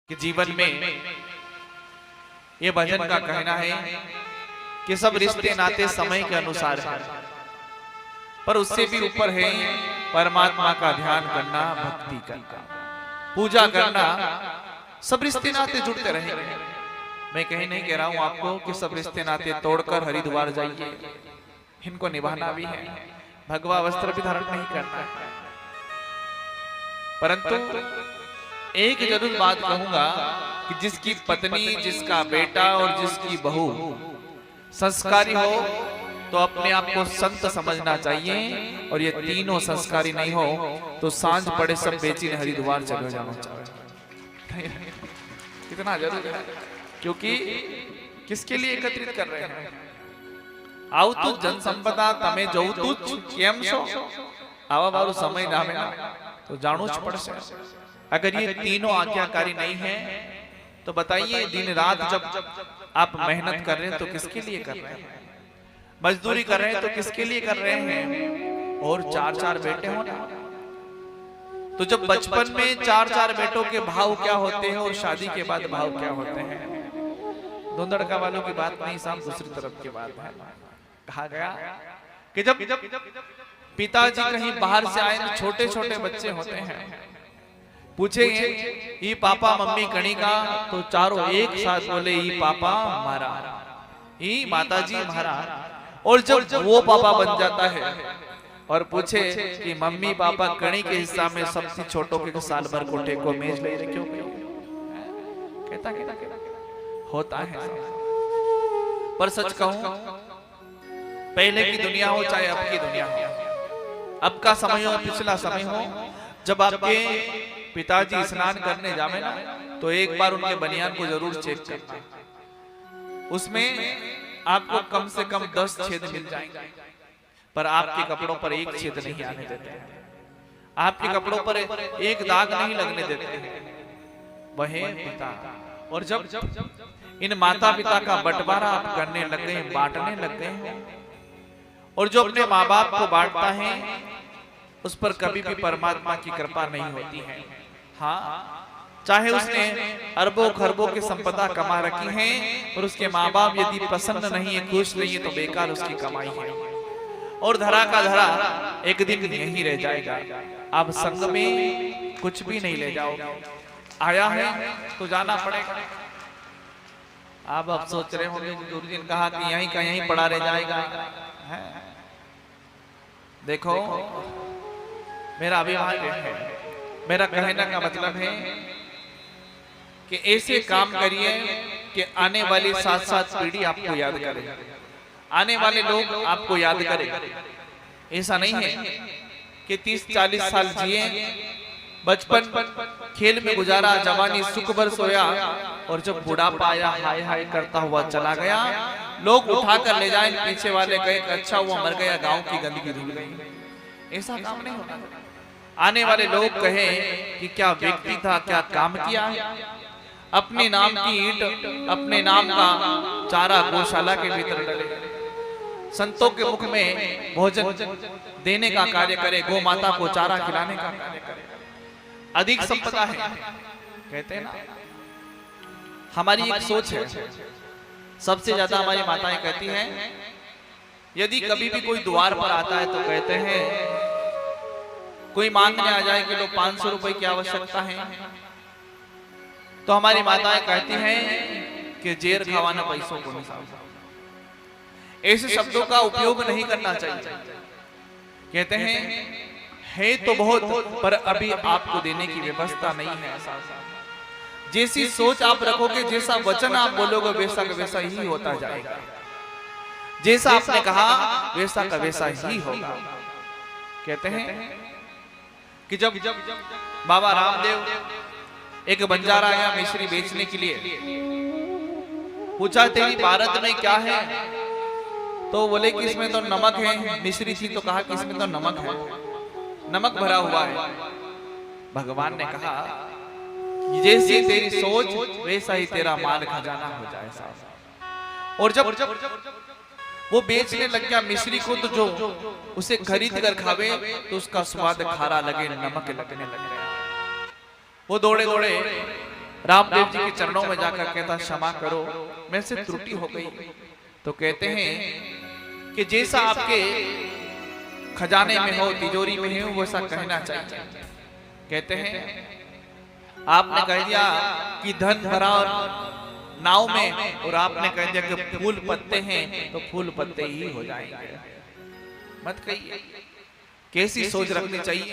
कि जीवन में ये भजन का कहना है कि सब रिश्ते नाते समय के अनुसार है, पर उससे भी ऊपर है परमात्मा का ध्यान करना, भक्ति करना, पूजा करना। सब रिश्ते नाते जुड़ते रहेंगे। मैं कहीं नहीं कह रहा हूं आपको कि सब रिश्ते नाते तोड़कर हरिद्वार जाइए, इनको निभाना भी है, भगवा वस्त्र भी धारण नहीं करना है। परंतु एक जरूर बात कहूंगा कि जिसकी पत्नी, जिसका बेटा और जिसकी बहू संस्कारी हो तो अपने आप को संत समझना चाहिए, और ये तीनों संस्कारी नहीं हो तो सांझ पड़े सब बेची ने हरिद्वार चले जाना चाहिए। कितना जरूरी है, क्योंकि किसके लिए एकत्रित कर रहे हैं? आओ तू जनसंपदा तमे जऊ तुच केम छो आवा बारू समय नामे ना तो जानू ज पड़से। अगर ये तीनों आज्ञाकारी नहीं है तो बताइए, दिन रात जब आप मेहनत कर रहे हैं तो किसके लिए कर रहे हैं? मजदूरी कर रहे हैं तो किसके लिए कर रहे हैं? और चार चार बेटे हो ना, तो जब बचपन में चार चार बेटों के भाव क्या होते हैं और शादी के बाद भाव क्या होते हैं? धुंधड़का वालों की बात नहीं, साहब दूसरी तरफ की बात है। कहा गया कि जब पिताजी कहीं बाहर से आए तो छोटे छोटे बच्चे होते हैं, पूछेंगे ये पापा मम्मी कणी का, तो चारों एक साथ बोले ये पापा हमारा, ये माताजी हमारा। और जब वो पापा बन जाता है और पूछे कि मम्मी पापा कणी के हिस्सा में सबसे छोटों के साल भर कोठे को मेज ले रहे क्यों? कहता होता है। पर सच कहूं, पहले की दुनिया हो चाहे अब की दुनिया हो, अब का समय हो पिछला समय हो, जब आपके पिताजी स्नान करने जावे ना तो एक बार उनके बनियान को जरूर चेक करना। उसमें आपको कम से कम 10 छेद मिल जाएंगे, पर आपके कपड़ों पर एक छेद नहीं आने देते, आपके कपड़ों पर एक दाग नहीं लगने देते। वह पिता। और जब इन माता पिता का बंटवारा आप करने लग गए, बांटने लग गए हैं, और जो अपने माँ बाप को बांटता है उस पर कभी भी परमात्मा की कृपा नहीं होती है। हाँ, चाहे उसने अरबों खरबों की संपदा कमा रखी है और उसके माँ बाप यदि प्रसन्न नहीं है, खुश नहीं है, तो बेकार उसकी कमाई है, और धरा का धरा एक दिन यहीं रह जाएगा। आप संग में कुछ भी नहीं ले जाओगे, आया है तो जाना पड़ेगा। आप अब सोच रहे होंगे गुरु जी ने कहा कि यहीं का यहीं पड़ा रह जाएगा। देखो, मेरा अभिमान है, मेरा कहने का मतलब है कि ऐसे काम करिए कि आने वाली 7-7 पीढ़ी आपको याद करे, आने वाले लोग आपको याद करें। ऐसा नहीं है कि 30-40 साल जिए, बचपन खेल में गुजारा, जवानी सुख भर सोया, और जब बुढ़ापा आया हाय हाय करता हुआ चला गया, लोग उठा कर ले जाए, पीछे वाले कहे अच्छा हुआ मर गया, गांव की गंदगी धुल गई। ऐसा काम नहीं होता। आने वाले लोग कहें कि क्या व्यक्ति था, क्या काम किया, अपने नाम की ईंट, अपने नाम का चारा गौशाला के भीतर डले, संतों के मुख में भोजन देने का कार्य करे, गौ माता को चारा खिलाने का कार्य करे। अधिक संपदा है, कहते हैं ना। हमारी एक सोच है, सबसे ज्यादा हमारी माताएं कहती हैं, यदि कभी भी कोई द्वार पर आता है तो कहते हैं, कोई मांगने आ जाए कि लो 500 रुपए की आवश्यकता है, तो हमारी माताएं कहती हैं कि जेर खवाना पैसों को नहीं। ऐसे शब्दों का उपयोग नहीं करना चाहिए। कहते हैं है तो बहुत, पर अभी आपको देने की व्यवस्था नहीं है। जैसी सोच आप रखोगे, जैसा वचन आप बोलोगे, वैसा का वैसा ही होता जाएगा। जैसा आपने कहा वैसा का वैसा ही होगा। कहते हैं कि जब बाबा रामदेव एक बंजारा आया मिश्री बेचने के लिए, पूछा तेरी भारत में क्या है, तो बोले कि इसमें तो नमक है। मिश्री थी तो कहा कि इसमें तो नमक है, नमक भरा हुआ है। भगवान ने कहा जैसी तेरी सोच वैसा ही तेरा माल खजाना हो जाए साहब। और जब वो बेचने लग गया मिश्री को, तो जो उसे खरीद कर खावे तो उसका स्वाद खारा लगे, नमक लगने लग गया। वो दौड़े दौड़े रामदेव जी के चरणों में जाकर कहता क्षमा करो, मेरे से त्रुटि हो गई। तो कहते हैं कि जैसा आपके खजाने में हो, तिजोरी में हो, वैसा कहना चाहिए। कहते हैं आपने कह दिया कि धन भरा और नाव में, और आपने कह दिया कि फूल पत्ते हैं तो फूल पत्ते ही हो जाएंगे। मत कहिए, कैसी सोच रखनी चाहिए